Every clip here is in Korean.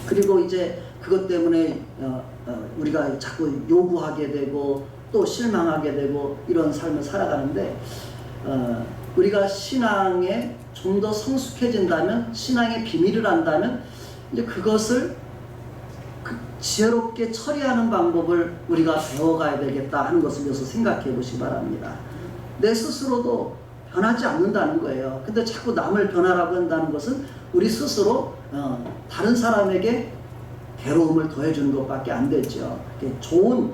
그리고 이제 그것 때문에 우리가 자꾸 요구하게 되고 또 실망하게 되고 이런 삶을 살아가는데, 우리가 신앙에 좀 더 성숙해진다면, 신앙의 비밀을 안다면 이제 그것을 지혜롭게 처리하는 방법을 우리가 배워가야 되겠다 하는 것을 여기서 생각해 보시기 바랍니다. 내 스스로도 변하지 않는다는 거예요. 근데 자꾸 남을 변하라고 한다는 것은 우리 스스로 다른 사람에게 괴로움을 더해주는 것밖에 안 되죠. 좋은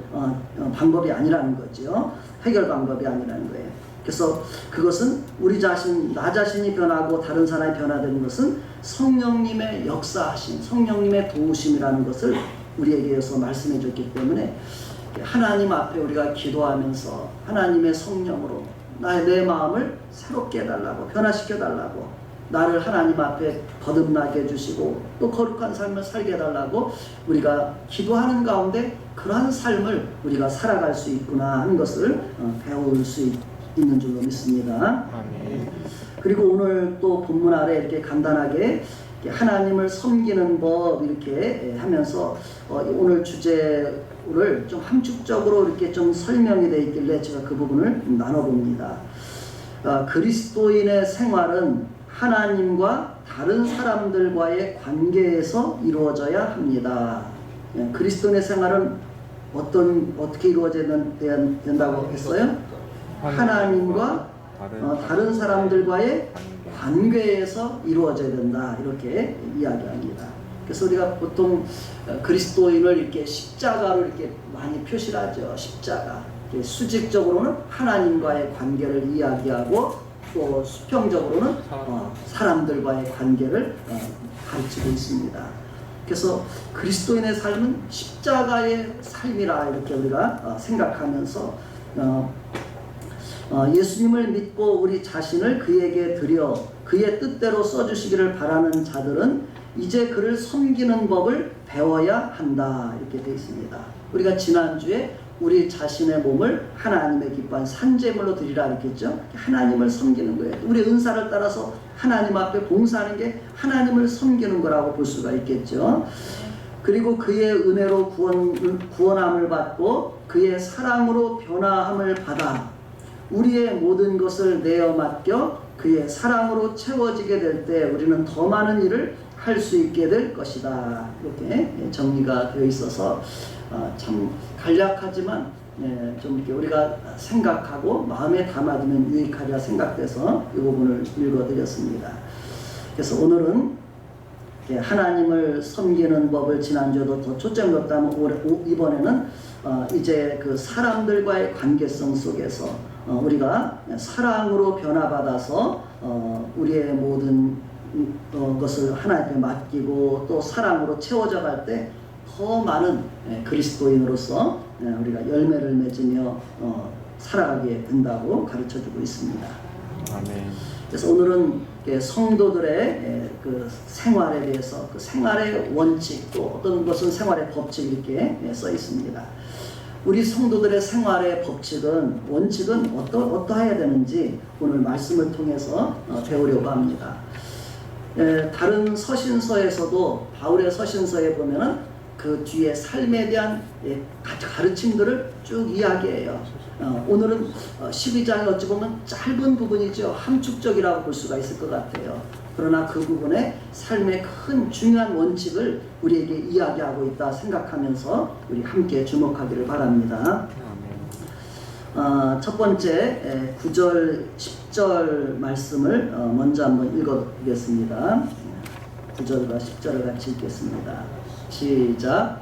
방법이 아니라는 거죠. 해결 방법이 아니라는 거예요. 그래서 그것은 우리 자신, 나 자신이 변하고 다른 사람이 변화되는 것은 성령님의 역사하심, 성령님의 도우심이라는 것을 우리에게서 말씀해 줬기 때문에, 하나님 앞에 우리가 기도하면서 하나님의 성령으로 내 마음을 새롭게 해달라고, 변화시켜 달라고, 나를 하나님 앞에 거듭나게 해주시고 또 거룩한 삶을 살게 해달라고 우리가 기도하는 가운데 그러한 삶을 우리가 살아갈 수 있구나 하는 것을 배울 수 있는 줄로 믿습니다. 아멘. 그리고 오늘 또 본문 아래 이렇게 간단하게 하나님을 섬기는 법 이렇게 하면서 오늘 주제를 좀 함축적으로 이렇게 좀 설명이 되어 있길래 제가 그 부분을 나눠봅니다. 그리스도인의 생활은 하나님과 다른 사람들과의 관계에서 이루어져야 합니다. 그리스도인의 생활은 어떻게 이루어져야 된다고 했어요? 하나님과 다른 사람들과의 관계에서 이루어져야 된다, 이렇게 이야기합니다. 그래서 우리가 보통 그리스도인을 이렇게 십자가로 이렇게 많이 표시를 하죠. 십자가. 수직적으로는 하나님과의 관계를 이야기하고 또 수평적으로는 사람들과의 관계를 가르치고 있습니다. 그래서 그리스도인의 삶은 십자가의 삶이라 이렇게 우리가 생각하면서 예수님을 믿고 우리 자신을 그에게 드려 그의 뜻대로 써주시기를 바라는 자들은 이제 그를 섬기는 법을 배워야 한다, 이렇게 되어 있습니다. 우리가 지난주에 우리 자신의 몸을 하나님의 기뻐한 산제물로 드리라 그랬죠. 하나님을 섬기는 거예요. 우리 은사를 따라서 하나님 앞에 봉사하는 게 하나님을 섬기는 거라고 볼 수가 있겠죠. 그리고 그의 은혜로 구원함을 받고 그의 사랑으로 변화함을 받아 우리의 모든 것을 내어 맡겨 그의 사랑으로 채워지게 될 때 우리는 더 많은 일을 할 수 있게 될 것이다, 이렇게 정리가 되어 있어서 참 간략하지만 좀 이렇게 우리가 생각하고 마음에 담아두면 유익하리라 생각돼서 이 부분을 읽어드렸습니다. 그래서 오늘은 하나님을 섬기는 법을 지난주에도 더 초점을 뒀다면 이번에는 이제 그 사람들과의 관계성 속에서 우리가 사랑으로 변화받아서 우리의 모든 것을 하나님께 맡기고 또 사랑으로 채워져 갈 때 더 많은 그리스도인으로서 우리가 열매를 맺으며 살아가게 된다고 가르쳐주고 있습니다. 아멘. 그래서 오늘은 성도들의 그 생활에 대해서, 그 생활의 원칙, 또 어떤 것은 생활의 법칙 이렇게 써 있습니다. 우리 성도들의 생활의 법칙은, 원칙은 어떠해야 되는지 오늘 말씀을 통해서 배우려고 합니다. 다른 서신서에서도, 바울의 서신서에 보면은 그 뒤에 삶에 대한 가르침들을 쭉 이야기해요. 오늘은 12장이 어찌 보면 짧은 부분이죠. 함축적이라고 볼 수가 있을 것 같아요. 그러나 그 부분에 삶의 큰 중요한 원칙을 우리에게 이야기하고 있다 생각하면서 우리 함께 주목하기를 바랍니다. 첫 번째 9절 10절 말씀을 먼저 한번 읽어보겠습니다. 9절과 10절을 같이 읽겠습니다. 시작.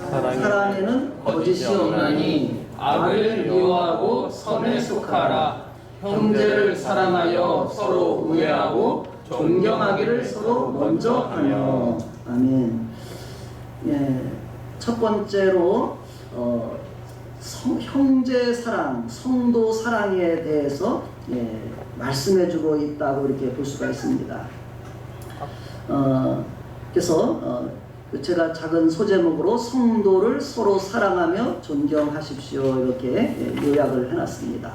사랑에는 거짓이 없나니 악을 미워하고 선에 속하라. 형제를 사랑하여 서로 우애하고 존경하기를 서로 먼저 하며. 아멘. 첫 번째로 형제 사랑, 성도 사랑에 대해서 말씀해주고 있다고 이렇게 볼 수가 있습니다. 그래서 제가 작은 소제목으로 성도를 서로 사랑하며 존경하십시오, 이렇게 요약을 해놨습니다.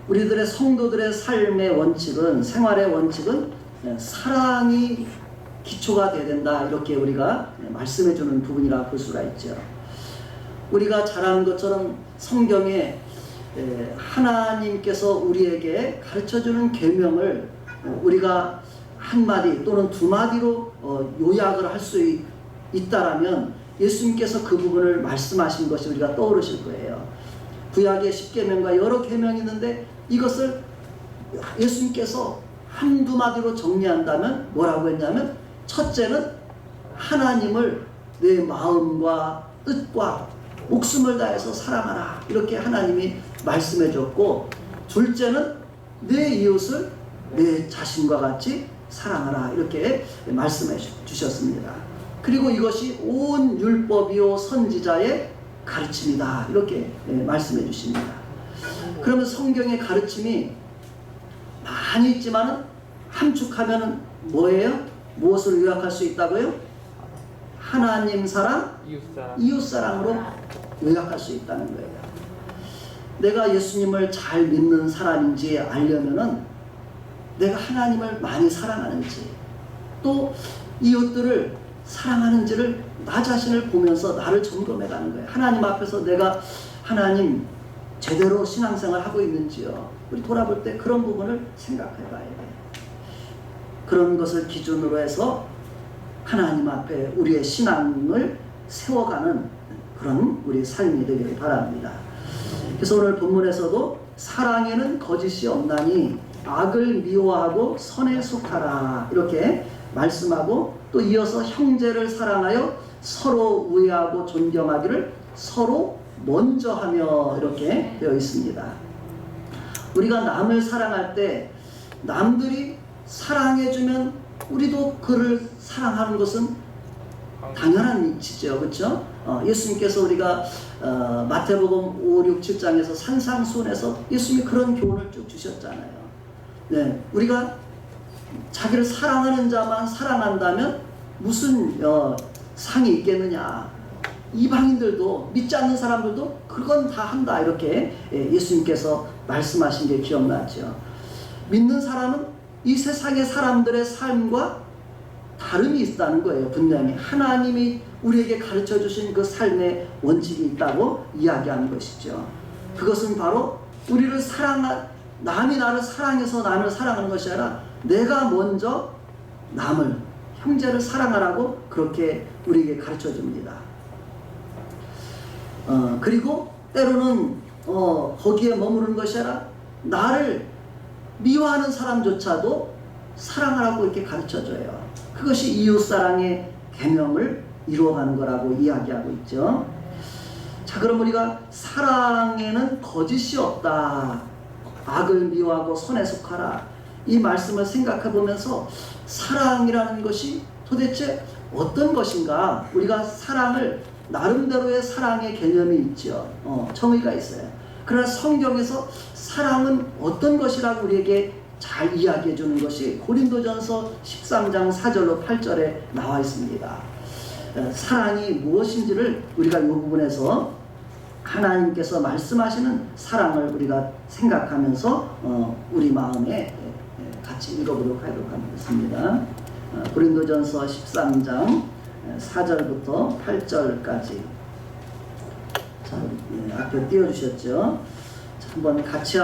우리들의 성도들의 삶의 원칙은, 생활의 원칙은 사랑이 기초가 돼야 된다. 이렇게 우리가 말씀해 주는 부분이라 볼 수가 있죠. 우리가 잘 아는 것처럼 성경에 하나님께서 우리에게 가르쳐주는 계명을 우리가 한마디 또는 두 마디로 요약을 할 수 있다라면 예수님께서 그 부분을 말씀하신 것이 우리가 떠오르실 거예요. 구약의 10계명과 여러 계명이 있는데 이것을 예수님께서 한두 마디로 정리한다면 뭐라고 했냐면, 첫째는 하나님을 내 마음과 뜻과 목숨을 다해서 사랑하라, 이렇게 하나님이 말씀해 줬고, 둘째는 내 이웃을 내 자신과 같이 사랑하라, 이렇게 말씀해 주셨습니다. 그리고 이것이 온 율법이요 선지자의 가르침이다, 이렇게 말씀해 주십니다. 그러면 성경의 가르침이 많이 있지만은 함축하면은 뭐예요? 무엇을 요약할 수 있다고요? 하나님 사랑, 이웃 사랑으로 요약할 수 있다는 거예요. 내가 예수님을 잘 믿는 사람인지 알려면은 내가 하나님을 많이 사랑하는지, 또 이웃들을 사랑하는지를 나 자신을 보면서 나를 점검해 가는 거예요. 하나님 앞에서 내가 하나님 제대로 신앙생활 하고 있는지요. 우리 돌아볼 때 그런 부분을 생각해 봐야 돼요. 그런 것을 기준으로 해서 하나님 앞에 우리의 신앙을 세워가는 그런 우리 삶이 되기를 바랍니다. 그래서 오늘 본문에서도 사랑에는 거짓이 없나니 악을 미워하고 선에 속하라, 이렇게 말씀하고, 또 이어서 형제를 사랑하여 서로 우애하고 존경하기를 서로 먼저 하며, 이렇게 되어 있습니다. 우리가 남을 사랑할 때 남들이 사랑해주면 우리도 그를 사랑하는 것은 당연한 이치죠. 그렇죠? 예수님께서 우리가 마태복음 5, 6, 7장에서 산상수훈에서 예수님이 그런 교훈을 쭉 주셨잖아요. 네, 우리가 자기를 사랑하는 자만 사랑한다면 무슨 상이 있겠느냐. 이방인들도, 믿지 않는 사람들도 그건 다 한다, 이렇게 예수님께서 말씀하신 게 기억나죠. 믿는 사람은 이 세상의 사람들의 삶과 다름이 있다는 거예요. 분명히 하나님이 우리에게 가르쳐 주신 그 삶의 원칙이 있다고 이야기하는 것이죠. 그것은 바로 우리를 남이 나를 사랑해서 남을 사랑하는 것이 아니라 내가 먼저 남을, 형제를 사랑하라고 그렇게 우리에게 가르쳐 줍니다. 그리고 때로는 거기에 머무르는 것이 아니라 나를 미워하는 사람조차도 사랑하라고 이렇게 가르쳐줘요. 그것이 이웃사랑의 계명을 이루어가는 거라고 이야기하고 있죠. 자, 그럼 우리가 사랑에는 거짓이 없다, 악을 미워하고 선에 속하라, 이 말씀을 생각해 보면서 사랑이라는 것이 도대체 어떤 것인가, 우리가 사랑을 나름대로의 사랑의 개념이 있죠. 정의가 있어요. 그러나 성경에서 사랑은 어떤 것이라고 우리에게 잘 이야기해 주는 것이 고린도전서 13장 4절로 8절에 나와 있습니다. 사랑이 무엇인지를 우리가 이 부분에서 하나님께서 말씀하시는 사랑을 우리가 생각하면서 우리 마음에 같이 읽어보도록 하겠습니다. 고린도전서 13장 4절부터 8절까지. 자, 앞에 띄워주셨죠? 자, 한번 같이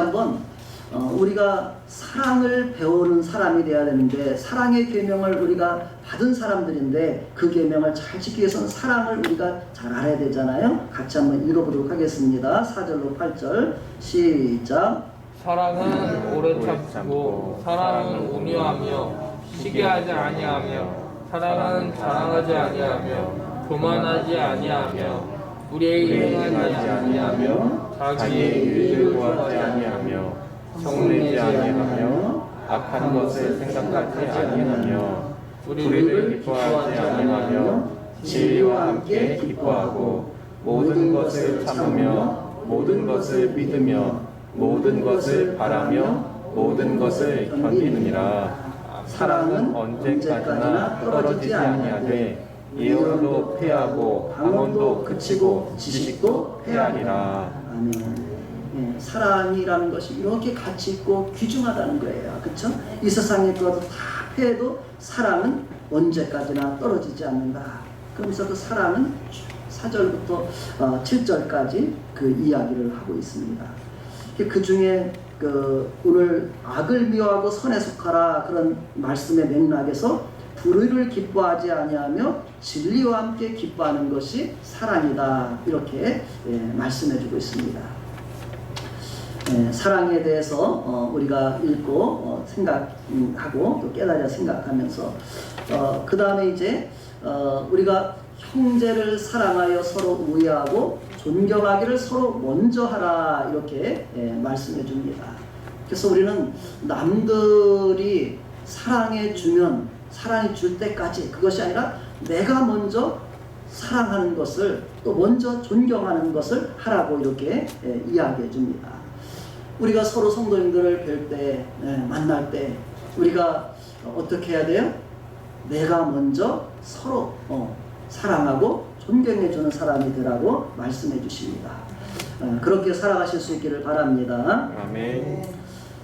우리가 사랑을 배우는 사람이 되어야 되는데, 사랑의 계명을 우리가 받은 사람들인데 그 계명을 잘 지키기 위해서는 사랑을 우리가 잘 알아야 되잖아요. 같이 한번 읽어보도록 하겠습니다. 4절로 8절 시작. 사랑은 오래 참고, 사랑은 온유하며 시기하지 아니하며, 사랑은 자랑하지 아니하며 교만하지 아니하며, 불의에 행하지 아니하며, 자기의 유익을 구하지 아니하며, 성내지 아니하며, 악한 것을 생각하지 아니하며, 불의를 기뻐하지 아니하며, 진리와 함께 기뻐하고, 모든 것을 참으며, 모든 것을 믿으며, 모든 것을 바라며, 모든 것을 견디느니라. 사랑은 언제까지나 떨어지지 아니하되 예언도 패하고 방언도 그치고 지식도 패하리라. 아멘. 사랑이라는 것이 이렇게 가치 있고 귀중하다는 거예요. 그렇죠? 이 세상의 것도 다 패해도 사랑은 언제까지나 떨어지지 않는다. 그러면서 그 사랑은 4절부터 7절까지 그 이야기를 하고 있습니다. 그 중에 오늘 악을 미워하고 선에 속하라 그런 말씀의 맥락에서 불의를 기뻐하지 아니하며 진리와 함께 기뻐하는 것이 사랑이다. 이렇게 말씀해주고 있습니다. 사랑에 대해서 우리가 읽고 생각하고 또 깨달아 생각하면서 그 다음에 이제 우리가 형제를 사랑하여 서로 우애하고 존경하기를 서로 먼저 하라 이렇게 말씀해 줍니다. 그래서 우리는 남들이 사랑해 주면 사랑해 줄 때까지 그것이 아니라 내가 먼저 사랑하는 것을 또 먼저 존경하는 것을 하라고 이렇게 이야기해 줍니다. 우리가 서로 성도님들을 뵐 때 만날 때 우리가 어떻게 해야 돼요? 내가 먼저 서로 사랑하고 존경해 주는 사람이 되라고 말씀해 주십니다. 그렇게 살아가실 수 있기를 바랍니다. 아멘.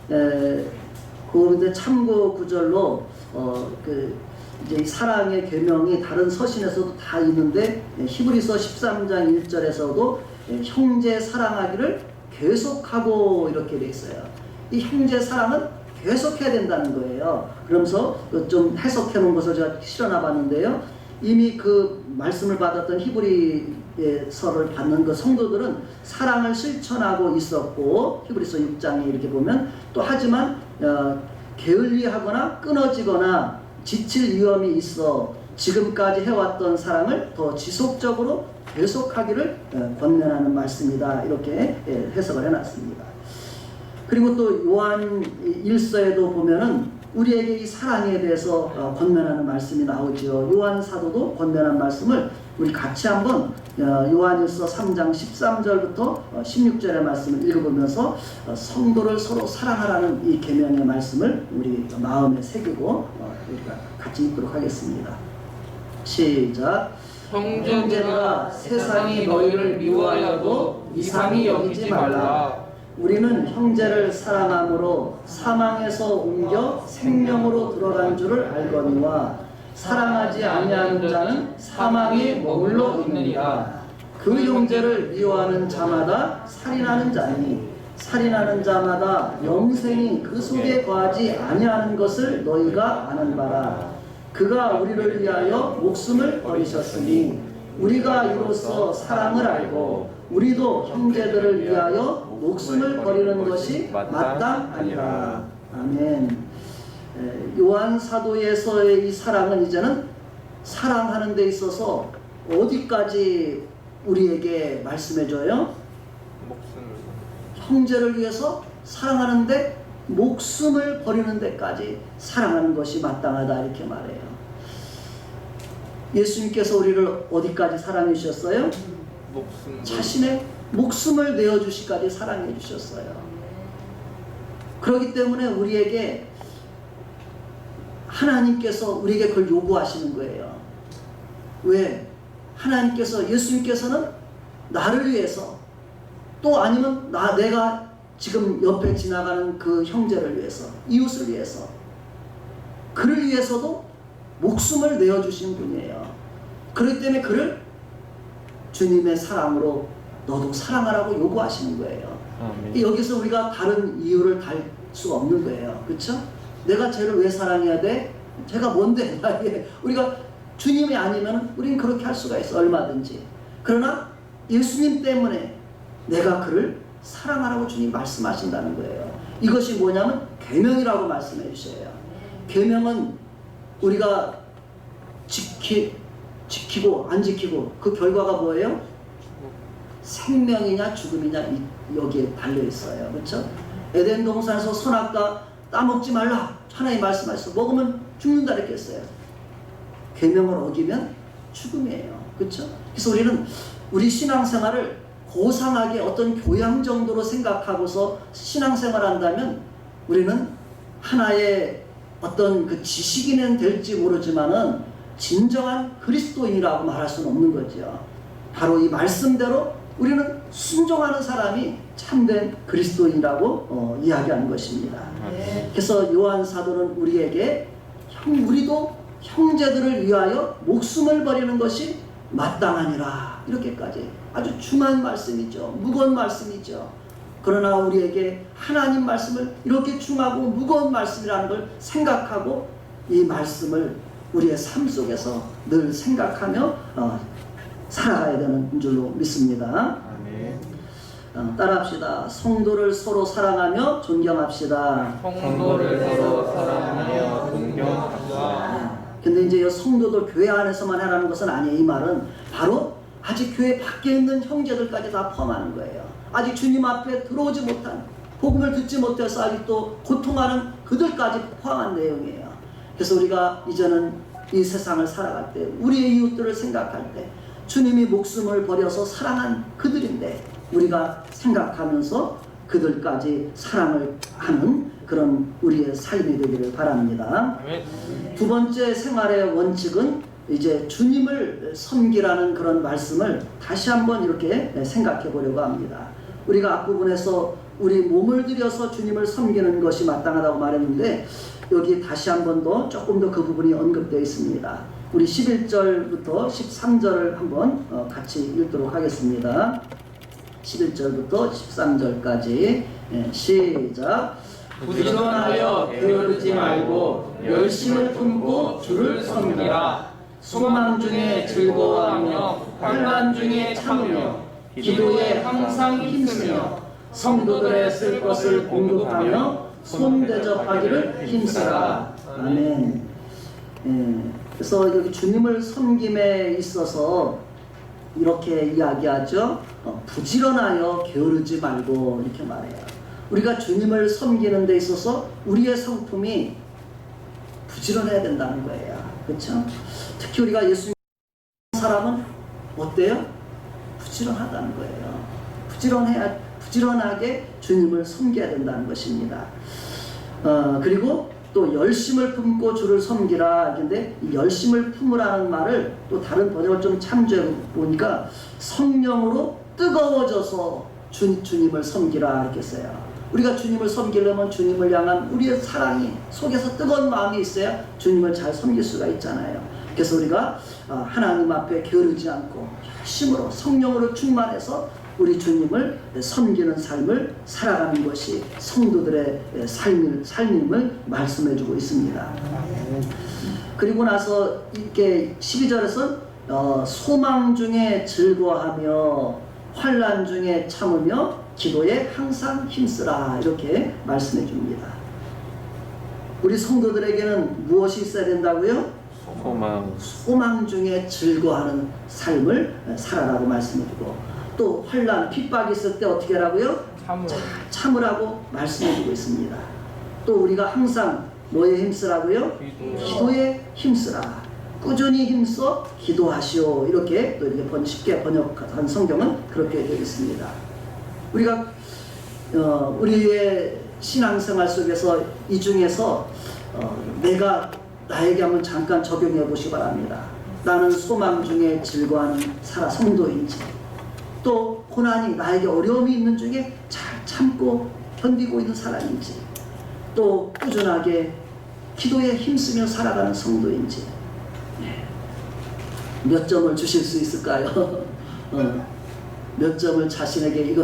그 참고 구절로 이제 사랑의 계명이 다른 서신에서도 다 있는데 히브리서 13장 1절에서도 형제 사랑하기를 계속하고 이렇게 돼 있어요. 이 형제 사랑은 계속해야 된다는 거예요. 그러면서 좀 해석해 놓은 것을 제가 실어나 봤는데요. 이미 그 말씀을 받았던 히브리서를 받는 그 성도들은 사랑을 실천하고 있었고 히브리서 6장에 이렇게 보면 또 하지만 게을리하거나 끊어지거나 지칠 위험이 있어 지금까지 해왔던 사랑을 더 지속적으로 계속하기를 권면하는 말씀이다. 이렇게 해석을 해놨습니다. 그리고 또 요한 1서에도 보면은 우리에게 이 사랑에 대해서 권면하는 말씀이 나오죠. 요한 사도도 권면한 말씀을 우리 같이 한번 요한일서 3장 13절부터 16절의 말씀을 읽어보면서 성도를 서로 사랑하라는 이 계명의 말씀을 우리 마음에 새기고 우리가 같이 읽도록 하겠습니다. 시작. 형제들아 세상이 너희를 미워하여도 이상히 여기지 말라. 우리는 형제를 사랑함으로 사망에서 옮겨 생명으로 들어간 줄을 알거니와 사랑하지 아니하는 자는 사망에 머물러 있느니라. 그 형제를 미워하는 자마다 살인하는 자니 살인하는 자마다 영생이 그 속에 거하지 아니하는 것을 너희가 아는 바라. 그가 우리를 위하여 목숨을 버리셨으니 우리가 이로써 사랑을 알고 우리도 형제들을 위하여 목숨을 버리는 것이 마땅하니라. 아멘. 요한 사도에서의 이 사랑은 이제는 사랑하는 데 있어서 어디까지 우리에게 말씀해줘요? 형제를 위해서 사랑하는데 목숨을 버리는 데까지 사랑하는 것이 마땅하다 이렇게 말해요. 예수님께서 우리를 어디까지 사랑해 주셨어요? 자신의 목숨을 내어주시까지 사랑해 주셨어요. 그렇기 때문에 우리에게 하나님께서 우리에게 그걸 요구하시는 거예요. 왜? 하나님께서 예수님께서는 나를 위해서 또 아니면 내가 지금 옆에 지나가는 그 형제를 위해서 이웃을 위해서 그를 위해서도 목숨을 내어주신 분이에요. 그렇기 때문에 그를 주님의 사랑으로 너도 사랑하라고 요구하시는 거예요. 여기서 우리가 다른 이유를 달 수가 없는 거예요. 그렇죠? 내가 쟤를 왜 사랑해야 돼? 쟤가 뭔데? 우리가 주님이 아니면 우리는 그렇게 할 수가 있어. 얼마든지. 그러나 예수님 때문에 내가 그를 사랑하라고 주님 말씀하신다는 거예요. 이것이 뭐냐면 계명이라고 말씀해 주셔요. 계명은 우리가 지키고 안 지키고 그 결과가 뭐예요? 생명이냐 죽음이냐 여기에 달려 있어요. 그렇죠? 에덴 동산에서 선악과 따먹지 말라 하나님 말씀하셔서 먹으면 죽는다 이렇게 했어요. 계명을 어기면 죽음이에요. 그렇죠? 그래서 우리는 우리 신앙생활을 고상하게 어떤 교양 정도로 생각하고서 신앙생활을 한다면 우리는 하나의 어떤 그 지식인은 될지 모르지만은 진정한 그리스도인이라고 말할 수는 없는 거죠. 바로 이 말씀대로 우리는 순종하는 사람이 참된 그리스도인이라고 이야기하는 것입니다. 그래서 요한 사도는 우리에게 우리도 형제들을 위하여 목숨을 버리는 것이 마땅하니라. 이렇게까지 아주 중한 말씀이죠. 무거운 말씀이죠. 그러나 우리에게 하나님 말씀을 이렇게 중하고 무거운 말씀이라는 걸 생각하고 이 말씀을 우리의 삶 속에서 늘 생각하며 살아가야 되는 줄로 믿습니다. 따라합시다. 성도를 서로 사랑하며 존경합시다. 성도를 서로 사랑하며 존경합시다. 근데 이제 성도들 교회 안에서만 하라는 것은 아니에요. 이 말은 바로 아직 교회 밖에 있는 형제들까지 다 포함하는 거예요. 아직 주님 앞에 들어오지 못한, 복음을 듣지 못해서 아직도 고통하는 그들까지 포함한 내용이에요. 그래서 우리가 이제는 이 세상을 살아갈 때, 우리의 이웃들을 생각할 때 주님이 목숨을 버려서 사랑한 그들인데 우리가 생각하면서 그들까지 사랑을 하는 그런 우리의 삶이 되기를 바랍니다. 두 번째 생활의 원칙은 이제 주님을 섬기라는 그런 말씀을 다시 한번 이렇게 생각해 보려고 합니다. 우리가 앞부분에서 우리 몸을 들여서 주님을 섬기는 것이 마땅하다고 말했는데 여기 다시 한 번 더 조금 더 그 부분이 언급되어 있습니다. 우리 11절부터 13절을 한번 같이 읽도록 하겠습니다. 11절부터 13절까지 시작. 부지런하여 게으르지 말고 열심을 품고 주를 섬기라. 소망 중에 즐거워하며 환난 중에 참으며 기도에 항상 힘쓰며 성도들의 쓸 것을 공급하며 손대접하기를 힘쓰라. 아멘. 그래서 여기 주님을 섬김에 있어서 이렇게 이야기하죠. 부지런하여 게으르지 말고 이렇게 말해요. 우리가 주님을 섬기는 데 있어서 우리의 성품이 부지런해야 된다는 거예요. 그렇죠? 특히 우리가 예수 믿는 사람은 어때요? 부지런하다는 거예요. 부지런하게 주님을 섬겨야 된다는 것입니다. 그리고 또 열심을 품고 주를 섬기라. 근데 이 열심을 품으라는 말을 또 다른 번역을 좀 참조해 보니까 성령으로 뜨거워져서 주님을 섬기라 이렇게 써요. 우리가 주님을 섬기려면 주님을 향한 우리의 사랑이 속에서 뜨거운 마음이 있어야 주님을 잘 섬길 수가 있잖아요. 그래서 우리가 하나님 앞에 게으르지 않고 열심으로 성령으로 충만해서 우리 주님을 섬기는 삶을 살아가는 것이 성도들의 삶임을 말씀해주고 있습니다. 그리고 나서 이렇게 12절에서 소망 중에 즐거워하며 환난 중에 참으며 기도에 항상 힘쓰라 이렇게 말씀해 줍니다. 우리 성도들에게는 무엇이 있어야 된다고요? 소망 중에 즐거워하는 삶을 살아라고 말씀해 주고 또 환난 핍박이 있을 때 어떻게 하라고요? 참으라고 말씀해 주고 있습니다. 또 우리가 항상 뭐에 힘쓰라고요? 기도에 힘쓰라. 꾸준히 힘써 기도하시오. 이렇게 또 이렇게 쉽게 번역한 성경은 그렇게 되어 있습니다. 우리가 우리의 신앙생활 속에서 이 중에서 내가 나에게 한번 잠깐 적용해 보시기 바랍니다. 나는 소망 중에 즐거워하는 성도인지, 또 고난이 나에게 어려움이 있는 중에 잘 참고 견디고 있는 사람인지, 또 꾸준하게 기도에 힘쓰며 살아가는 성도인지, 몇 점을 주실 수 있을까요? 몇 점을 자신에게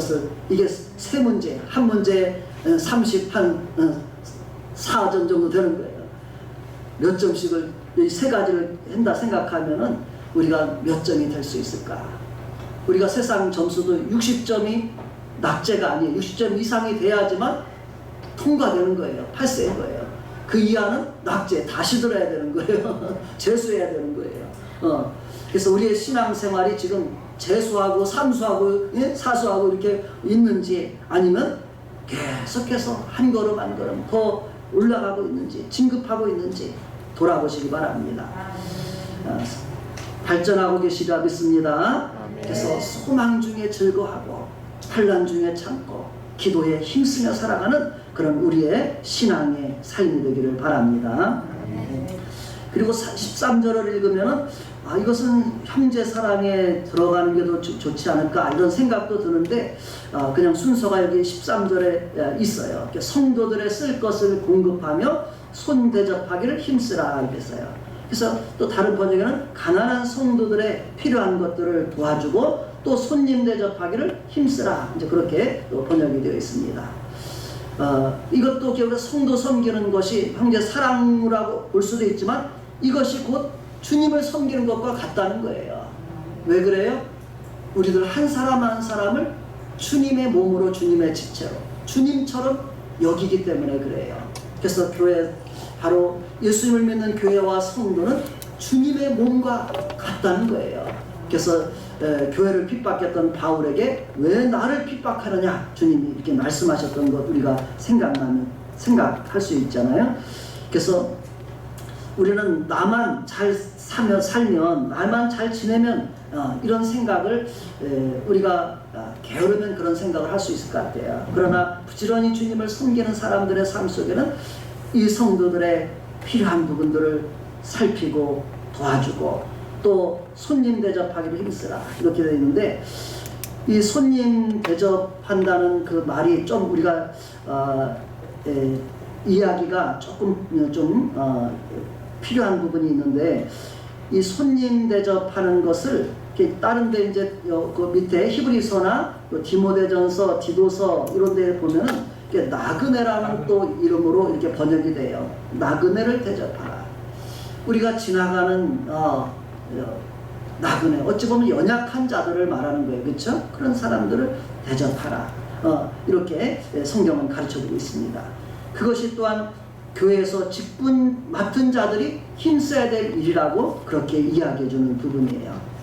이게 세 문제, 한 문제에 4점 정도 되는 거예요. 몇 점씩을 이 세 가지를 한다 생각하면은 우리가 몇 점이 될 수 있을까? 우리가 세상 점수도 60점이 낙제가 아니에요. 60점 이상이 돼야지만 통과되는 거예요. 패스인 거예요. 그 이하는 낙제, 다시 들어야 되는 거예요. 재수해야 되는 거예요. 그래서 우리의 신앙생활이 지금 재수하고 삼수하고 사수하고 이렇게 있는지, 아니면 계속해서 한 걸음 한 걸음 더 올라가고 있는지, 진급하고 있는지 돌아보시기 바랍니다. 발전하고 계시리라 믿습니다. 그래서 소망 중에 즐거워하고 환난 중에 참고 기도에 힘쓰며 살아가는 그런 우리의 신앙의 삶이 되기를 바랍니다. 그리고 13절을 읽으면 이것은 형제 사랑에 들어가는 게 더 좋지 않을까 이런 생각도 드는데 그냥 순서가 여기 13절에 있어요. 성도들의 쓸 것을 공급하며 손 대접하기를 힘쓰라 이렇게 써요. 그래서 또 다른 번역에는 가난한 성도들의 필요한 것들을 도와주고 또 손님 대접하기를 힘쓰라. 이제 그렇게 또 번역이 되어 있습니다. 이것도 우리가 성도 섬기는 것이 형제 사랑이라고 볼 수도 있지만 이것이 곧 주님을 섬기는 것과 같다는 거예요. 왜 그래요? 우리들 한 사람 한 사람을 주님의 몸으로 주님의 지체로 주님처럼 여기기 때문에 그래요. 그래서 교회, 바로 예수님을 믿는 교회와 성도는 주님의 몸과 같다는 거예요. 그래서 교회를 핍박했던 바울에게 왜 나를 핍박하느냐 주님이 이렇게 말씀하셨던 것 우리가 생각할 수 있잖아요. 그래서 우리는 나만 잘 살면 나만 잘 지내면 이런 생각을 우리가 게으르면 그런 생각을 할 수 있을 것 같아요. 그러나 부지런히 주님을 섬기는 사람들의 삶 속에는 이 성도들의 필요한 부분들을 살피고 도와주고 또 손님 대접하기를 힘쓰라 이렇게 되어 있는데, 이 손님 대접한다는 그 말이 좀 우리가 이야기가 조금 좀 필요한 부분이 있는데, 이 손님 대접하는 것을 다른데 이제 그 밑에 히브리서나 디모데전서, 디도서 이런 데 보면은 나그네라는 또 이름으로 이렇게 번역이 돼요. 나그네를 대접하라. 우리가 지나가는 나그네, 어찌 보면 연약한 자들을 말하는 거예요. 그렇죠? 그런 사람들을 대접하라. 이렇게 성경은 가르쳐주고 있습니다. 그것이 또한 교회에서 직분 맡은 자들이 힘써야 될 일이라고 그렇게 이야기해주는 부분이에요.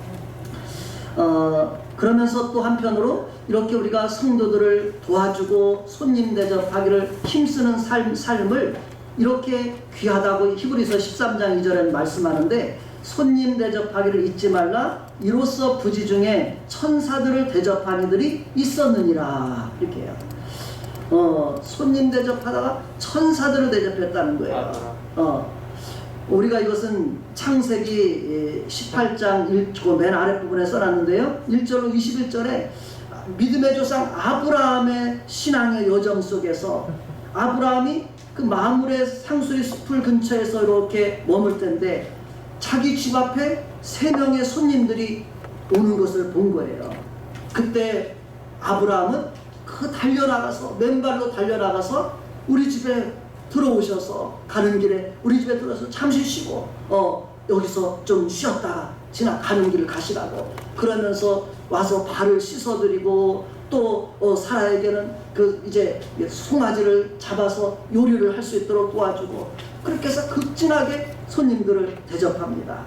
그러면서 또 한편으로 이렇게 우리가 성도들을 도와주고 손님 대접하기를 힘쓰는 삶을 이렇게 귀하다고 히브리서 13장 2절에 말씀하는데, 손님 대접하기를 잊지 말라. 이로써 부지 중에 천사들을 대접한 이들이 있었느니라. 이렇게 해요. 손님 대접하다가 천사들을 대접했다는 거예요. 우리가 이것은 창세기 18장 맨 아랫부분에 써놨는데요. 1절로 21절에 믿음의 조상 아브라함의 신앙의 여정 속에서 아브라함이 그 마므레 상수리 숲을 근처에서 이렇게 머물 때인데 자기 집 앞에 3명의 손님들이 오는 것을 본 거예요. 그때 아브라함은 달려나가서 맨발로 달려나가서 우리 집에 들어오셔서 가는 길에 우리 집에 들어서 잠시 쉬고 여기서 좀 쉬었다가 가는 길을 가시라고 그러면서 와서 발을 씻어드리고 또 사라에게는 이제 송아지를 잡아서 요리를 할 수 있도록 도와주고 그렇게 해서 극진하게 손님들을 대접합니다.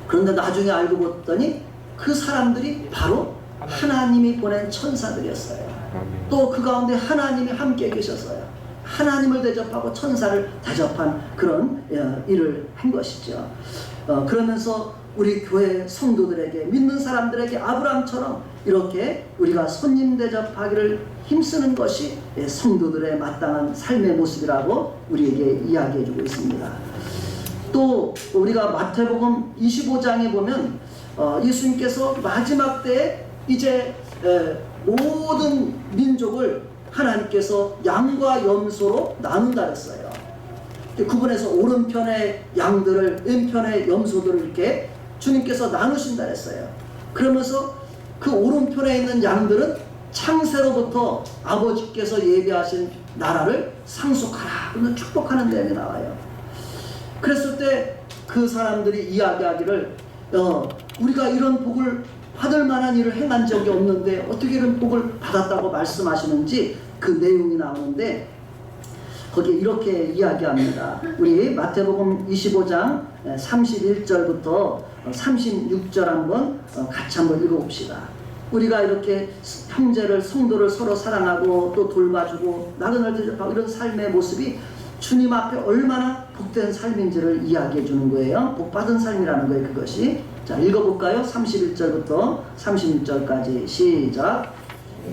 그런데 나중에 알고 봤더니 그 사람들이 바로 하나님이 보낸 천사들이었어요. 또 그 가운데 하나님이 함께 계셨어요. 하나님을 대접하고 천사를 대접한 그런 일을 한 것이죠. 그러면서 우리 교회 성도들에게, 믿는 사람들에게 아브라함처럼 이렇게 우리가 손님 대접하기를 힘쓰는 것이 성도들의 마땅한 삶의 모습이라고 우리에게 이야기해주고 있습니다. 또 우리가 마태복음 25장에 보면 예수님께서 마지막 때에 이제 모든 민족을 하나님께서 양과 염소로 나눈다 했어요. 구분해서 오른편의 양들을 왼편의 염소들을 이렇게 주님께서 나누신다 했어요. 그러면서 그 오른편에 있는 양들은 창세로부터 아버지께서 예비하신 나라를 상속하라, 그러면 축복하는 내용이 나와요. 그랬을 때 그 사람들이 이야기하기를 우리가 이런 복을 받을 만한 일을 행한 적이 없는데 어떻게 이런 복을 받았다고 말씀하시는지 그 내용이 나오는데, 거기에 이렇게 이야기합니다. 우리 마태복음 25장 31절부터 36절 한번 같이 한번 읽어봅시다. 우리가 이렇게 형제를, 성도를 서로 사랑하고 또 돌봐주고 나그네를 대접하고 이런 삶의 모습이 주님 앞에 얼마나 복된 삶인지를 이야기해 주는 거예요. 복받은 삶이라는 거예요, 그것이. 자, 읽어볼까요? 31절부터 36절까지 시작.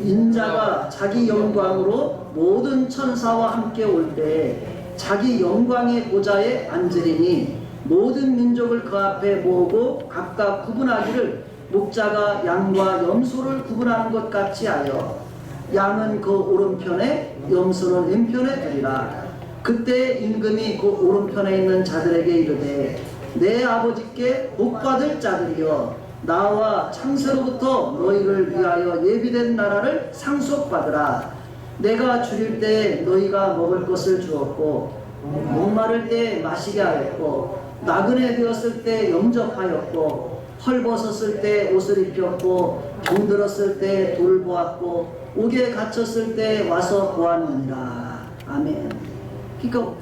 인자가 자기 영광으로 모든 천사와 함께 올 때 자기 영광의 보좌에 앉으리니 모든 민족을 그 앞에 모으고 각각 구분하기를 목자가 양과 염소를 구분하는 것 같이 하여 양은 그 오른편에 염소는 왼편에 두리라. 그때 임금이 그 오른편에 있는 자들에게 이르되 내 아버지께 복받을 자들이여 나와 창세로부터 너희를 위하여 예비된 나라를 상속받으라. 내가 줄일 때 너희가 먹을 것을 주었고 목마를 때 마시게 하였고 나그네 되었을 때 영접하였고 헐벗었을 때 옷을 입혔고 병들었을 때 돌을 보았고 옥에 갇혔을 때 와서 보았느니라. 아멘. 그러니까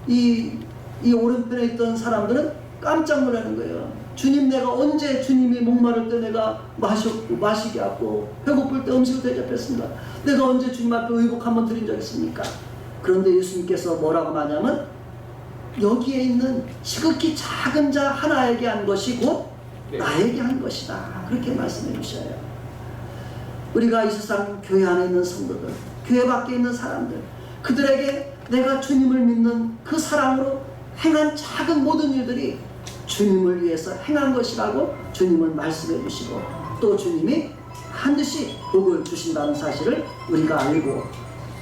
이 오른편에 있던 사람들은 깜짝 놀라는 거예요. 주님, 내가 언제 주님이 목마를 때 내가 마시게 하고 배고플 때 음식을 대접했습니다. 내가 언제 주님 앞에 의복 한번 드린 적 있습니까? 그런데 예수님께서 뭐라고 하냐면 여기에 있는 지극히 작은 자 하나에게 한 것이 곧 나에게 한 것이다. 그렇게 말씀해 주셔요. 우리가 이 세상 교회 안에 있는 성도들, 교회 밖에 있는 사람들, 그들에게 내가 주님을 믿는 그 사랑으로 행한 작은 모든 일들이 주님을 위해서 행한 것이라고 주님을 말씀해 주시고 또 주님이 반드시 복을 주신다는 사실을 우리가 알고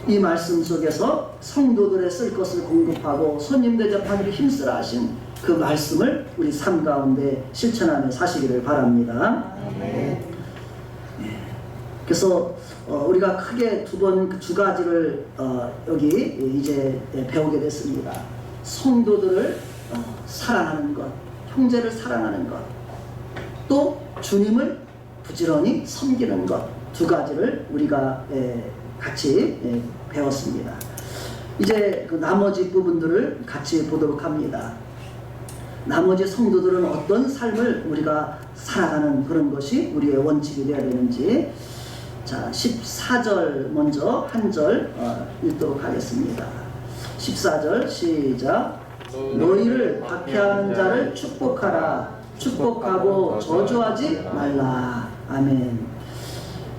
이 말씀 속에서 성도들의 쓸 것을 공급하고 손님 대접하기를 힘쓰라 하신 그 말씀을 우리 삶 가운데 실천하며 사시기를 바랍니다. 그래서 우리가 크게 두 가지를 여기 이제 배우게 됐습니다. 성도들을 사랑하는 것, 형제를 사랑하는 것, 또 주님을 부지런히 섬기는 것, 두 가지를 우리가 같이 배웠습니다. 이제 그 나머지 부분들을 같이 보도록 합니다. 나머지 성도들은 어떤 삶을 우리가 살아가는 그런 것이 우리의 원칙이 되어야 되는지, 자 14절 먼저 한 절 읽도록 하겠습니다. 14절 시작. 너희를 박해하는 자를 축복하라. 축복하고 저주하지 말라. 아멘.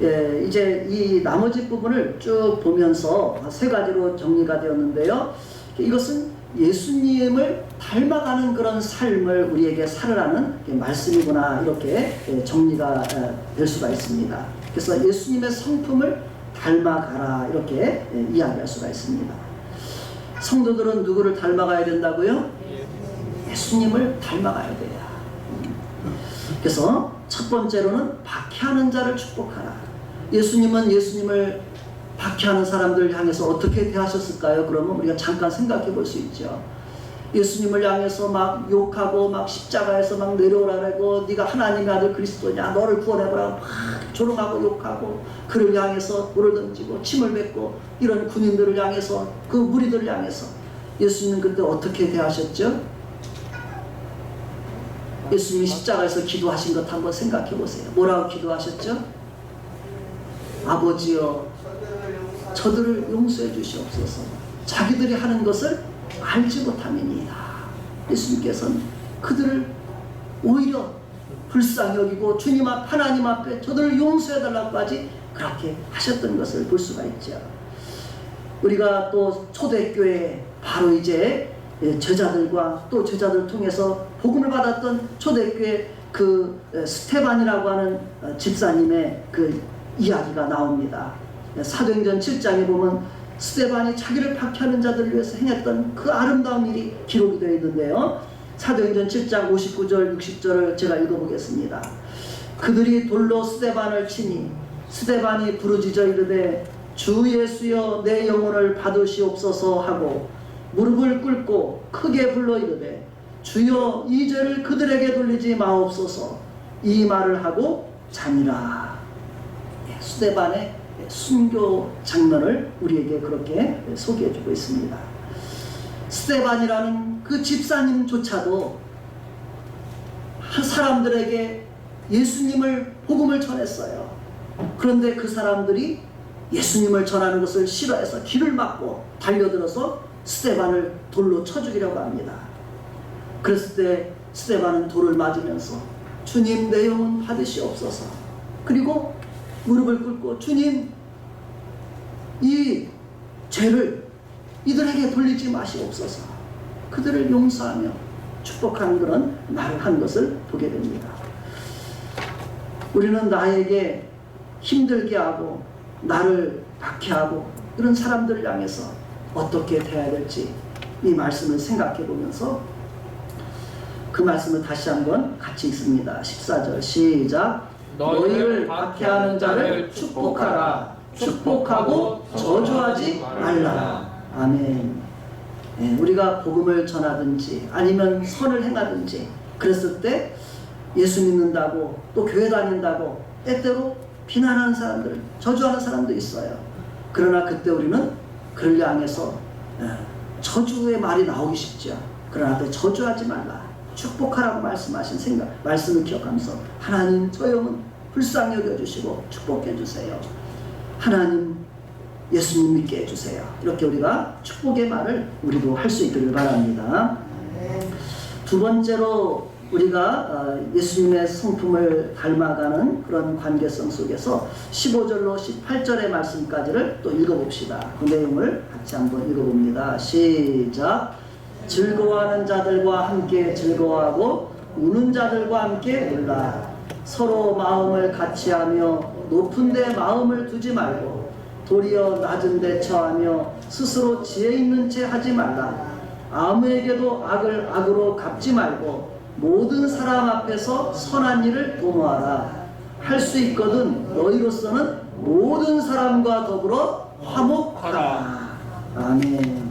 예, 이제 이 나머지 부분을 쭉 보면서 세 가지로 정리가 되었는데요. 이것은 예수님을 닮아가는 그런 삶을 우리에게 살으라는 말씀이구나, 이렇게 정리가 될 수가 있습니다. 그래서 예수님의 성품을 닮아가라, 이렇게 이야기할 수가 있습니다. 성도들은 누구를 닮아가야 된다고요? 예수님을 닮아가야 돼요. 그래서 첫 번째로는 박해하는 자를 축복하라. 예수님은 예수님을 박해하는 사람들 향해서 어떻게 대하셨을까요? 그러면 우리가 잠깐 생각해 볼 수 있죠. 예수님을 향해서 막 욕하고 막 십자가에서 막 내려오라고, 네가 하나님의 아들 그리스도냐, 너를 구원해보라, 막 조롱하고 욕하고, 그를 향해서 돌을 던지고 침을 뱉고, 이런 군인들을 향해서, 그 무리들을 향해서 예수님은 그때 어떻게 대하셨죠? 예수님이 십자가에서 기도하신 것 한번 생각해 보세요. 뭐라고 기도하셨죠? 아버지여, 저들을 용서해 주시옵소서. 자기들이 하는 것을 알지 못함이니이다. 예수님께서는 그들을 오히려 불쌍히 여기고 주님 앞, 하나님 앞에 저들을 용서해 달라고까지 그렇게 하셨던 것을 볼 수가 있죠. 우리가 또 초대교회, 바로 이제 제자들과 또 제자들 통해서 복음을 받았던 초대교회 그 스테반이라고 하는 집사님의 그 이야기가 나옵니다. 사도행전 7장에 보면 스테반이 자기를 박해하는 자들을 위해서 행했던 그 아름다운 일이 기록이 되어 있는데요. 사도행전 7장 59절 60절을 제가 읽어보겠습니다. 그들이 돌로 스테반을 치니 스테반이 부르짖어 이르되 주 예수여 내 영혼을 받으시옵소서 하고 무릎을 꿇고 크게 불러 이르되 주여 이 죄를 그들에게 돌리지 마옵소서. 이 말을 하고 잠이라. 스테반의 순교 장면을 우리에게 그렇게 소개해주고 있습니다. 스테반이라는 그 집사님조차도 사람들에게 예수님을 복음을 전했어요. 그런데 그 사람들이 예수님을 전하는 것을 싫어해서 길을 막고 달려들어서 스테반을 돌로 쳐 죽이려고 합니다. 그랬을 때 스테반은 돌을 맞으면서 주님 내 영혼 받으시옵소서. 그리고 무릎을 꿇고 주님 이 죄를 이들에게 돌리지 마시옵소서. 그들을 용서하며 축복하는 그런 말을 한 것을 보게 됩니다. 우리는 나에게 힘들게 하고 나를 박해하고 이런 사람들을 향해서 어떻게 대해야 될지 이 말씀을 생각해 보면서 그 말씀을 다시 한번 같이 읽습니다. 14절 시작. 너희를 박해하는 자를 축복하라. 축복하고 저주하지 말라. 아멘. 예, 우리가 복음을 전하든지 아니면 선을 행하든지 그랬을 때 예수 믿는다고 또 교회 다닌다고 때때로 비난하는 사람들, 저주하는 사람도 있어요. 그러나 그때 우리는 그를 향해서 저주의 말이 나오기 쉽죠. 그러나 그때 저주하지 말라. 축복하라고 말씀하신 말씀을 기억하면서 하나님 저 영혼 불쌍히 여겨주시고 축복해 주세요. 하나님 예수님 믿게 해주세요. 이렇게 우리가 축복의 말을 우리도 할 수 있기를 바랍니다. 두 번째로 우리가 예수님의 성품을 닮아가는 그런 관계성 속에서 15절로 18절의 말씀까지를 또 읽어봅시다. 그 내용을 같이 한번 읽어봅니다. 시작. 즐거워하는 자들과 함께 즐거워하고 우는 자들과 함께 울라. 서로 마음을 같이하며 높은 데 마음을 두지 말고 도리어 낮은 데 처하며 스스로 지혜 있는 채 하지 말라. 아무에게도 악을 악으로 갚지 말고 모든 사람 앞에서 선한 일을 도모하라. 할 수 있거든 너희로서는 모든 사람과 더불어 화목하라. 아멘.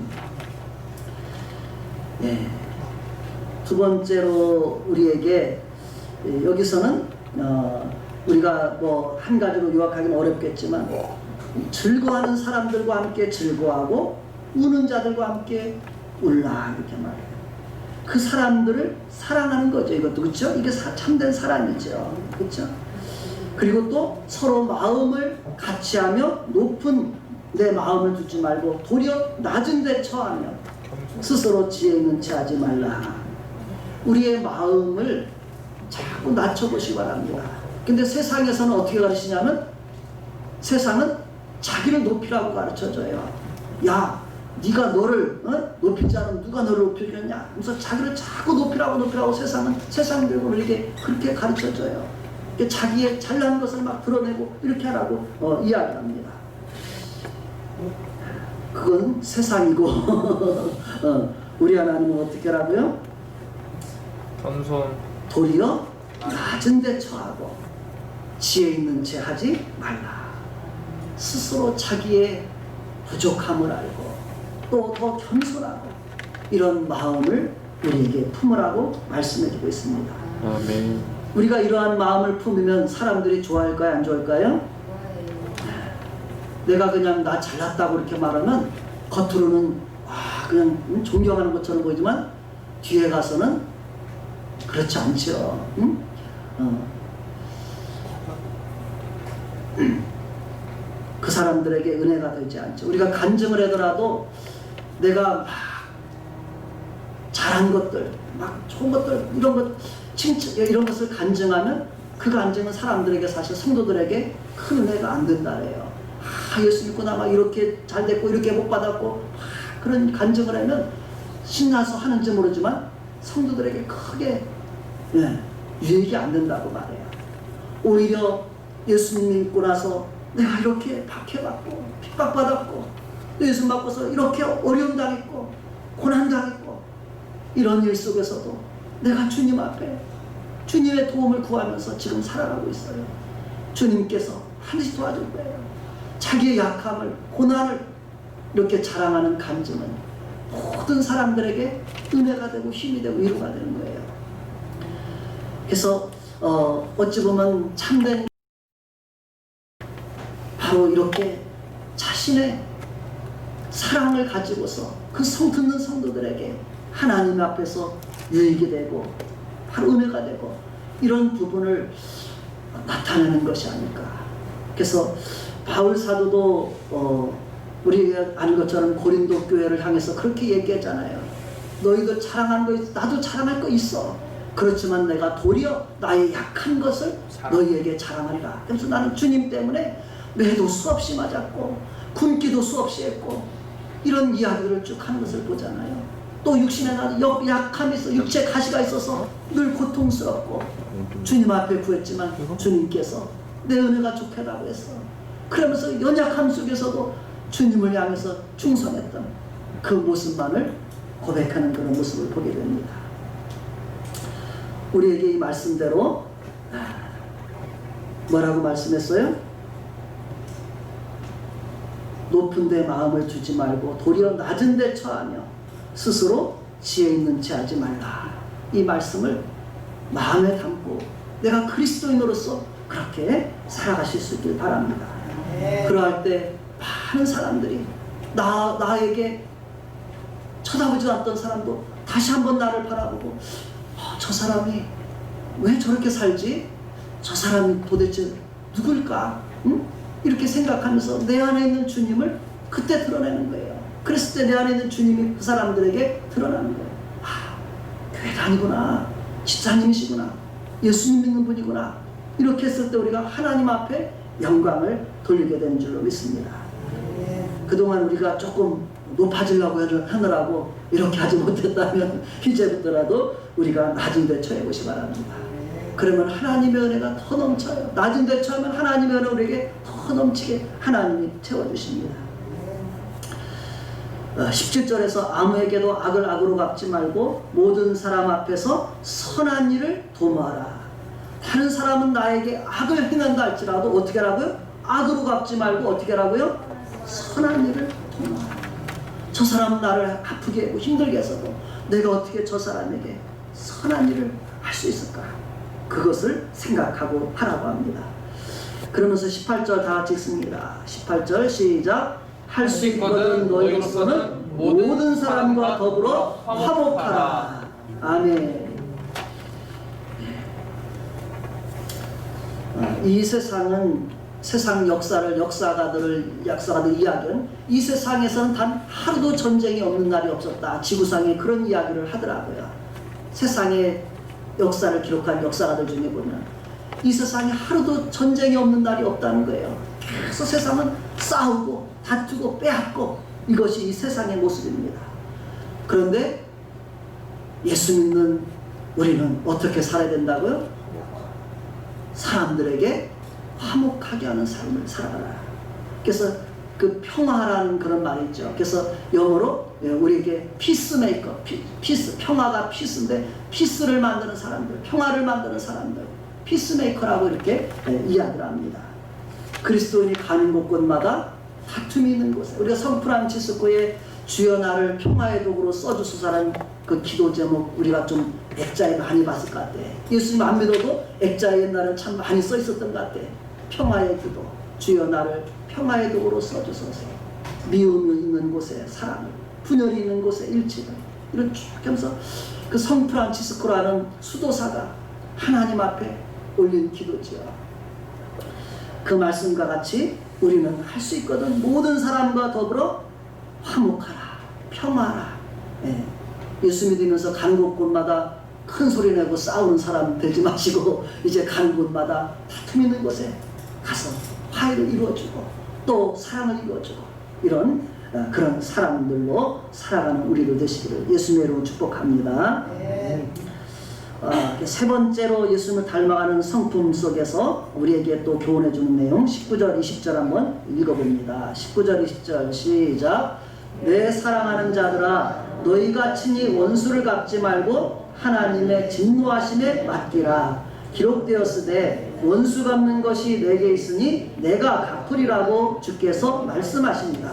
예. 두 번째로 우리에게 여기서는 우리가 뭐 한 가지로 요약하기는 어렵겠지만 즐거워하는 사람들과 함께 즐거워하고 우는 자들과 함께 울라 이렇게 말해요. 그 사람들을 사랑하는 거죠. 이것도 그렇죠? 이게 참된 사랑이죠. 그렇죠? 그리고 또 서로 마음을 같이하며 높은 내 마음을 두지 말고 도리어 낮은 데 처하며 스스로 지혜 있는 채 하지 말라. 우리의 마음을 자꾸 낮춰보시기 바랍니다. 근데 세상에서는 어떻게 가르치냐면 세상은 자기를 높이라고 가르쳐줘요. 야, 네가 너를 높이지 않으면 누가 너를 높이겠냐? 그래서 자기를 자꾸 높이라고 세상들고 이렇게 그렇게 가르쳐줘요. 자기의 잘난 것을 막 드러내고 이렇게 하라고 이야기합니다. 그건 세상이고 우리 하나님은 어떻게 하라고요? 겸손. 도리어 낮은 데 처하고 지혜 있는 채 하지 말라. 스스로 자기의 부족함을 알고 또 더 겸손하고 이런 마음을 우리에게 품으라고 말씀해주고 있습니다. 아멘. 우리가 이러한 마음을 품으면 사람들이 좋아할까요? 안 좋아할까요? 내가 그냥 나 잘났다고 이렇게 말하면 겉으로는 그냥 존경하는 것처럼 보이지만 뒤에 가서는 그렇지 않죠. 응? 그 사람들에게 은혜가 되지 않죠. 우리가 간증을 하더라도 내가 막 잘한 것들, 막 좋은 것들, 이런 것을 간증하면 그 간증은 사람들에게 사실 성도들에게 큰 은혜가 안 된다래요. 예수 믿고 나 막 이렇게 잘 됐고 이렇게 복 받았고 그런 간증을 하면 신나서 하는지 모르지만 성도들에게 크게 유익이 안 된다고 말해요. 오히려 예수님 믿고 나서 내가 이렇게 박해받고 핍박받았고 예수 믿고서 이렇게 어려움 당했고 고난 당했고 이런 일 속에서도 내가 주님 앞에 주님의 도움을 구하면서 지금 살아가고 있어요. 주님께서 반드시 도와줄 거예요. 자기의 약함을 고난을 이렇게 자랑하는 간증은 모든 사람들에게 은혜가 되고 힘이 되고 위로가 되는 거예요. 그래서 어찌 보면 참된 바로 이렇게 자신의 사랑을 가지고서 그 듣는 성도들에게 하나님 앞에서 유익이 되고 바로 은혜가 되고 이런 부분을 나타내는 것이 아닐까. 그래서 바울 사도도 우리가 아는 것처럼 고린도 교회를 향해서 그렇게 얘기했잖아요. 너희들 자랑한 거 나도 자랑할 거 있어. 그렇지만 내가 도리어 나의 약한 것을 너희에게 자랑하리라. 그래서 나는 주님 때문에 매도 수없이 맞았고 굶기도 수없이 했고 이런 이야기를 쭉 하는 것을 보잖아요. 또 육신에 나도 약함이 있어 육체 가시가 있어서 늘 고통스럽고 주님 앞에 구했지만 주님께서 내 은혜가 좋겠다고 했어. 그러면서 연약함 속에서도 주님을 향해서 충성했던 그 모습만을 고백하는 그런 모습을 보게 됩니다. 우리에게 이 말씀대로 뭐라고 말씀했어요? 높은 데 마음을 두지 말고 도리어 낮은 데 처하며 스스로 지혜 있는 체 하지 말라. 이 말씀을 마음에 담고 내가 그리스도인으로서 그렇게 살아가실 수 있길 바랍니다. 그러할 때 많은 사람들이 나에게 쳐다보지 않던 사람도 다시 한번 나를 바라보고 저 사람이 왜 저렇게 살지? 저 사람이 도대체 누굴까? 응? 이렇게 생각하면서 내 안에 있는 주님을 그때 드러내는 거예요. 그랬을 때 내 안에 있는 주님이 그 사람들에게 드러나는 거예요. 교회 다니구나, 집사님이시구나, 예수님 믿는 분이구나. 이렇게 했을 때 우리가 하나님 앞에 영광을 돌리게 되는 줄로 믿습니다. 그동안 우리가 조금 높아지려고 하느라고 이렇게 하지 못했다면 이제부터라도 우리가 낮은 데 처해보시 바랍니다. 그러면 하나님의 은혜가 더 넘쳐요. 낮은 데 처하면 하나님의 은혜 우리에게 더 넘치게 하나님이 채워주십니다. 17절에서 아무에게도 악을 악으로 갚지 말고 모든 사람 앞에서 선한 일을 도모하라. 다른 사람은 나에게 악을 행한다 할지라도 어떻게 하라고요? 악으로 갚지 말고 어떻게 하라고요? 선한 일을 도모하라. 저 사람은 나를 아프게 하고 힘들게 해서도 내가 어떻게 저 사람에게 선한 일을 할 수 있을까? 그것을 생각하고 하라고 합니다. 그러면서 18절 다 같이 읽습니다. 18절 시작. 할 수 있거든 너희로서는 모든 사람과 더불어 화목하라. 아멘. 이 세상은 세상 역사가들 이야기는 이 세상에서는 단 하루도 전쟁이 없는 날이 없었다. 지구상에 그런 이야기를 하더라고요. 세상의 역사를 기록한 역사가들 중에 보면 이 세상에 하루도 전쟁이 없는 날이 없다는 거예요. 계속 세상은 싸우고 다투고 빼앗고 이것이 이 세상의 모습입니다. 그런데 예수 믿는 우리는 어떻게 살아야 된다고요? 사람들에게 화목하게 하는 삶을 살아가라. 그래서 그 평화라는 그런 말이 있죠. 그래서 영어로 우리에게 피스메이커, 피스, 평화가 피스인데 피스를 만드는 사람들, 평화를 만드는 사람들, 피스메이커라고 이렇게 이야기를 합니다. 그리스도인이 가는 곳곳마다 다툼이 있는 곳에 우리가 성프란치스코의 주여 나를 평화의 도구로 써주소서라는 그 기도 제목 우리가 좀 액자에 많이 봤을 것 같아. 예수님 안 믿어도 액자에 옛날엔 참 많이 써 있었던 것 같아. 평화의 기도, 주여 나를 평화의 도구로 써주소서. 미움이 있는 곳에 사랑을, 분열이 있는 곳에 일치를, 이런 쭉 하면서 그 성프란치스코라는 수도사가 하나님 앞에 올린 기도지요. 그 말씀과 같이 우리는 할 수 있거든. 모든 사람과 더불어 화목하라, 평화라. 예수 믿으면서 가는 곳곳마다 큰 소리 내고 싸우는 사람 되지 마시고 이제 가는 곳마다 다툼 있는 곳에 가서 화해를 이루어주고 또 사랑을 이루어주고 이런 그런 사람들로 살아가는 우리들 되시기를 예수님의 이름으로 축복합니다. 세 번째로 예수님을 닮아가는 성품 속에서 우리에게 또 교훈해 주는 내용 19절 20절 한번 읽어봅니다. 19절 20절 시작. 내 사랑하는 자들아 너희가 친히 원수를 갚지 말고 하나님의 진노하심에 맡기라. 기록되었으되 원수 갚는 것이 내게 있으니 내가 갚으리라고 주께서 말씀하십니다.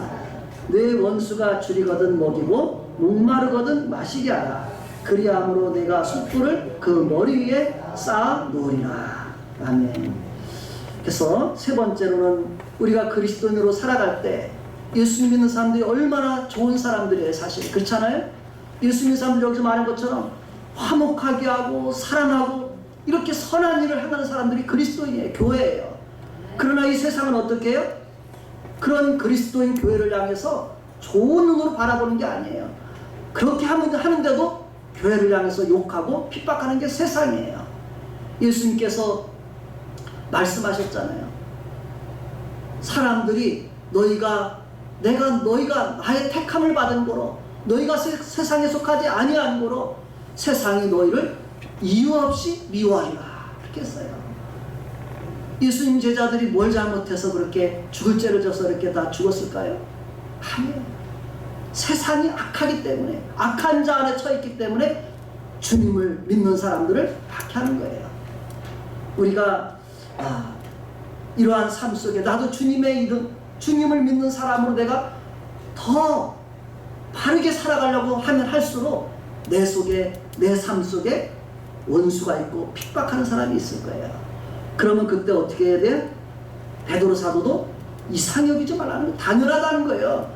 내 원수가 줄이거든 먹이고 목마르거든 마시게 하라. 그리함으로 내가 숯불을 그 머리 위에 쌓아 놓으리라. 아멘. 그래서 세 번째로는 우리가 그리스도인으로 살아갈 때 예수님 믿는 사람들이 얼마나 좋은 사람들이에요. 사실 그렇잖아요. 예수 믿는 사람들이 여기서 말한 것처럼 화목하게 하고 사랑하고 이렇게 선한 일을 하는 사람들이 그리스도인이에요. 교회예요. 그러나 이 세상은 어떻게 해요? 그런 그리스도인 교회를 향해서 좋은 눈으로 바라보는 게 아니에요. 그렇게 하는데도 교회를 향해서 욕하고 핍박하는 게 세상이에요. 예수님께서 말씀하셨잖아요. 사람들이 너희가 나의 택함을 받은 거로 너희가 세상에 속하지 아니한 거로 세상이 너희를 이유 없이 미워하리라. 그렇게 했어요. 예수님 제자들이 뭘 잘못해서 그렇게 죽을 죄를 져서 이렇게 다 죽었을까요? 아니에요. 세상이 악하기 때문에 악한 자 안에 처했기 때문에 주님을 믿는 사람들을 박해하는 거예요. 우리가 이러한 삶 속에 나도 주님의 이름, 주님을 믿는 사람으로 내가 더 바르게 살아가려고 하면 할수록 내 속에, 내 삶 속에 원수가 있고 핍박하는 사람이 있을 거예요. 그러면 그때 어떻게 해야 돼요? 베드로 사도도 이상히 여기지 말라는 거 당연하다는 거예요.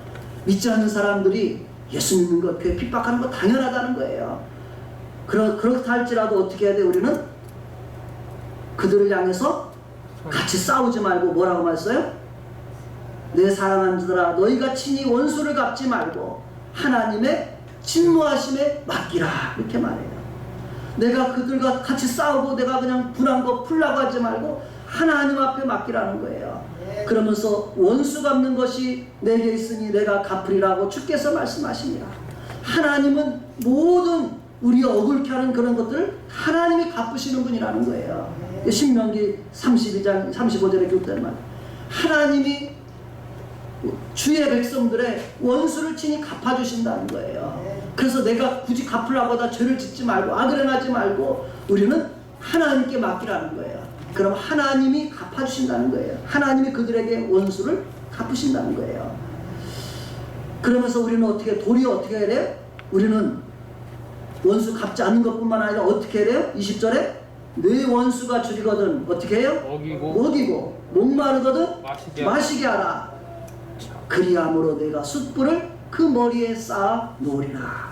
믿지 않는 사람들이 예수 믿는 것, 그게 핍박하는 거 당연하다는 거예요. 그렇다 할지라도 어떻게 해야 돼? 우리는 그들을 향해서 같이 싸우지 말고 뭐라고 말했어요? 내 사랑하는 자들아 너희가 친히 원수를 갚지 말고 하나님의 진노하심에 맡기라 이렇게 말해요. 내가 그들과 같이 싸우고 내가 그냥 분한 거 풀라고 하지 말고 하나님 앞에 맡기라는 거예요. 그러면서 원수 갚는 것이 내게 있으니 내가 갚으리라고 주께서 말씀하십니다. 하나님은 모든 우리 억울케 하는 그런 것들을 하나님이 갚으시는 분이라는 거예요. 신명기 32장 35절에 기록된 말, 하나님이 주의 백성들의 원수를 친히 갚아주신다는 거예요. 그래서 내가 굳이 갚으려고 하다 죄를 짓지 말고 악을 행하지 말고 우리는 하나님께 맡기라는 거예요. 그럼 하나님이 갚아주신다는 거예요. 하나님이 그들에게 원수를 갚으신다는 거예요. 그러면서 우리는 도리어 어떻게 해야 돼요? 우리는 원수 갚지 않는 것뿐만 아니라 어떻게 해야 돼요? 20절에 내 원수가 줄이거든 어떻게 해요? 먹이고 목마르거든 마시게 하라. 그리함으로 내가 숯불을 그 머리에 쌓아 놓으리라.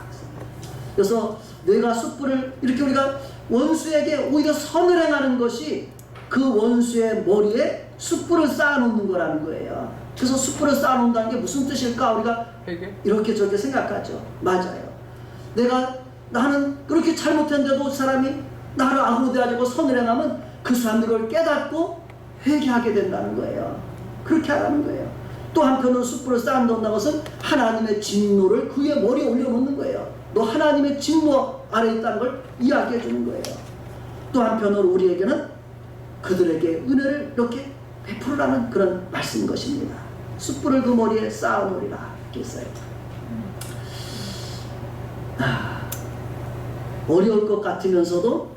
그래서 내가 숯불을 이렇게 우리가 원수에게 오히려 선을 행하는 것이 그 원수의 머리에 숯불을 쌓아 놓는 거라는 거예요. 그래서 숯불을 쌓아 놓는다는 게 무슨 뜻일까? 우리가 이렇게 저렇게 생각하죠. 맞아요. 나는 그렇게 잘못했는데도 사람이 나를 악으로 대하고 선을 행하면 그 사람들이 그걸 깨닫고 회개하게 된다는 거예요. 그렇게 하라는 거예요. 또 한편으로 숯불을 쌓아놓는다는 것은 하나님의 진노를 그의 머리에 올려놓는 거예요. 너 하나님의 진노 아래 있다는 걸 이야기해 주는 거예요. 또 한편으로 우리에게는 그들에게 은혜를 이렇게 베풀으라는 그런 말씀인 것입니다. 숯불을 그 머리에 쌓아놓으리라 이렇게 했어요. 어려울 것 같으면서도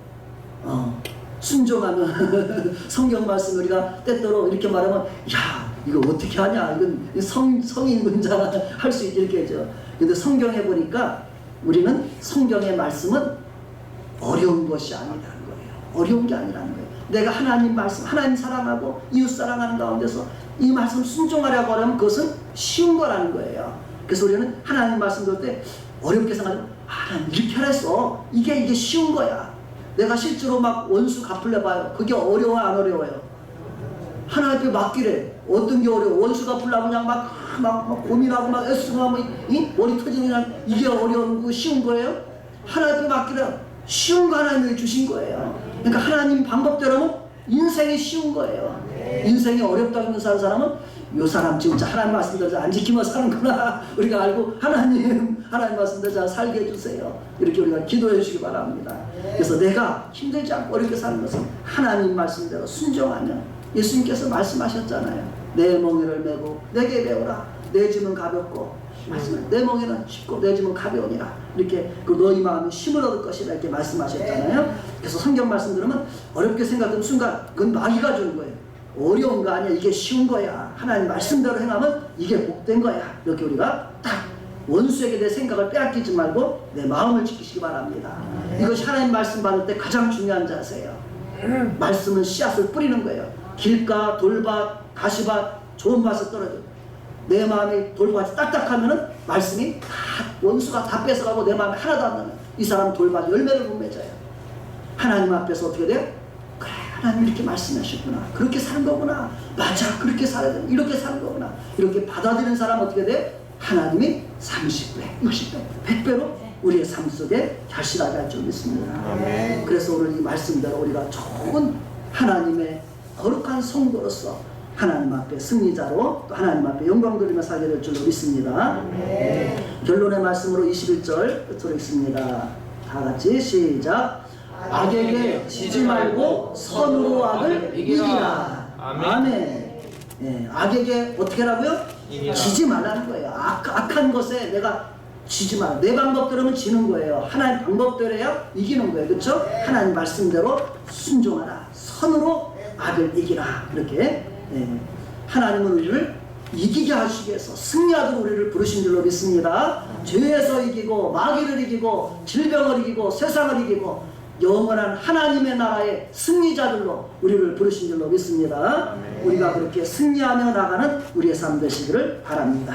순종하면 성경 말씀 우리가 때때로 이렇게 말하면 야 이거 어떻게 하냐 이건 성인 문자가 할 수 있게 이렇게 하죠. 근데 성경에 보니까 우리는 성경의 말씀은 어려운 것이 아니라는 거예요. 어려운 게 아니라는 거예요. 내가 하나님 말씀, 하나님 사랑하고 이웃 사랑하는 가운데서 이 말씀 순종하려고 하면 그것은 쉬운 거라는 거예요. 그래서 우리는 하나님 말씀 들을 때 어렵게 생각하면 하나님 이렇게 하랬어. 이게 쉬운 거야. 내가 실제로 막 원수 갚으려 봐요. 그게 어려워 안 어려워요? 하나님 앞에 맡기래. 어떤 게 어려워? 원수 갚으려고 그냥 막 고민하고 막 애쓰고 하면 머리 터지는 그냥 이게 어려운 거 쉬운 거예요? 하나님 앞에 맡기래. 쉬운 거 하나님이 주신 거예요. 그러니까 하나님 방법대로는 인생이 쉬운 거예요. 인생이 어렵다고 하는 사람은 이 사람 진짜 하나님 말씀대로 안 지키며 사는구나 우리가 알고 하나님 말씀대로 잘 살게 해주세요. 이렇게 우리가 기도해 주시기 바랍니다. 그래서 내가 힘들지 않고 어렵게 사는 것은 하나님 말씀대로 순종하면 예수님께서 말씀하셨잖아요. 내 멍에를 메고 내게 배우라. 내 짐은 가볍고 내 멍에는 쉽고 내 짐은 가벼우니라. 이렇게 그 너희 마음이 힘을 얻을 것이라 이렇게 말씀하셨잖아요. 그래서 성경 말씀 들으면 어렵게 생각하는 순간 그건 마귀가 주는 거예요. 어려운 거 아니야. 이게 쉬운 거야. 하나님 말씀대로 행하면 이게 복된 거야. 이렇게 우리가 딱 원수에게 내 생각을 빼앗기지 말고 내 마음을 지키시기 바랍니다. 이것이 하나님 말씀 받을 때 가장 중요한 자세예요. 말씀은 씨앗을 뿌리는 거예요. 길가, 돌밭, 가시밭, 좋은 밭에 떨어져. 내 마음이 돌밭이 딱딱하면은 말씀이 다 원수가 다 뺏어가고 내 마음에 하나도 안 나면 이 사람 돌밭 열매를 못 맺어요. 하나님 앞에서 어떻게 돼요? 그래 하나님 이렇게 말씀하셨구나. 그렇게 사는 거구나. 맞아 그렇게 살아야 돼. 이렇게 사는 거구나. 이렇게 받아들이는 사람 어떻게 돼? 하나님이 30배, 60배, 100배로 우리의 삶 속에 결실하게 할 줄 믿습니다. 아멘. 그래서 오늘 이 말씀대로 우리가 좋은 하나님의 거룩한 성도로서 하나님 앞에 승리자로 또 하나님 앞에 영광 돌리며 살게 될 줄로 믿습니다. 결론의 말씀으로 21절 끝으로 읽습니다. 다 같이 시작. 악에게 지지 말고 선으로 악을 이기라. 아멘. 예, 악에게 어떻게 하라고요? 지지 말라는 거예요. 악한 것에 내가 지지 마라. 내 방법대로면 지는 거예요. 하나님 방법대로 해야 이기는 거예요. 그렇죠? 하나님 말씀대로 순종하라. 선으로 악을 이기라. 이렇게 하나님은 우리를 이기게 하시기 위해서 승리하도록 우리를 부르신 줄로 믿습니다. 죄에서 이기고 마귀를 이기고 질병을 이기고 세상을 이기고 영원한 하나님의 나라의 승리자들로 우리를 부르신 줄로 믿습니다. 우리가 그렇게 승리하며 나가는 우리의 삶 되시기를 바랍니다.